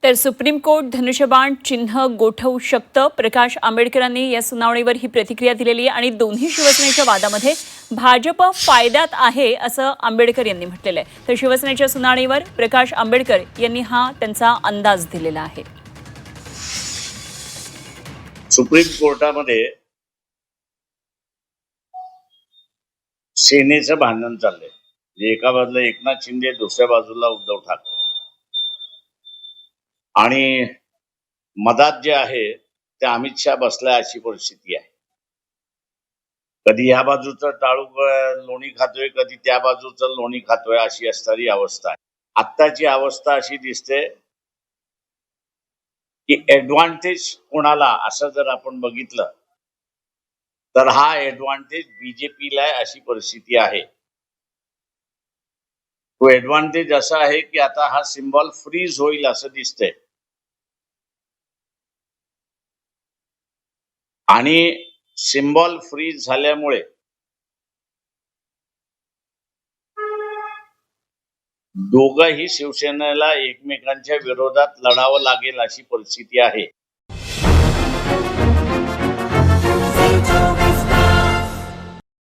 तर supreme court धनुष्यबाण चिन्ह गोठवू शकतं. प्रकाश आंबेडकरांनी या सुनावणीवर ही प्रतिक्रिया दिलेली आहे आणि दोन्ही शिवसेनेच्या वादामध्ये भाजप फायद्यात आहे असं आंबेडकर यांनी म्हटलेलं आहे. तर शिवसेनेच्या सुनावणीवर प्रकाश आंबेडकर यांनी हा त्यांचा अंदाज दिलेला आहे. सुप्रीम कोर्टामध्ये सेनेचं भांडण चाललंय. म्हणजे एका बाजूला एकनाथ शिंदे, दुसऱ्या बाजूला उद्धव ठाकरे आणि मधात जे आहे ते अमित शहा बसलाय अशी परिस्थिती आहे. कधी ह्या बाजूचं टाळू लोणी खातोय, कधी त्या बाजूचं लोणी खातोय, अशी असणारी अवस्था आहे. आत्ताची अवस्था अशी दिसते की ऍडव्हान्टेज कोणाला असं जर आपण बघितलं तर हा ऍडव्हान्टेज बीजेपीला आहे अशी परिस्थिती आहे. तो ऍडव्हान्टेज असा आहे की आता हा सिम्बॉल फ्रीज होईल असं दिसतंय आणि सिम्बॉल फ्रीज झाल्यामुळे दोघंही शिवसेनेला एकमेकांच्या विरोधात लढावं लागेल अशी परिस्थिती आहे.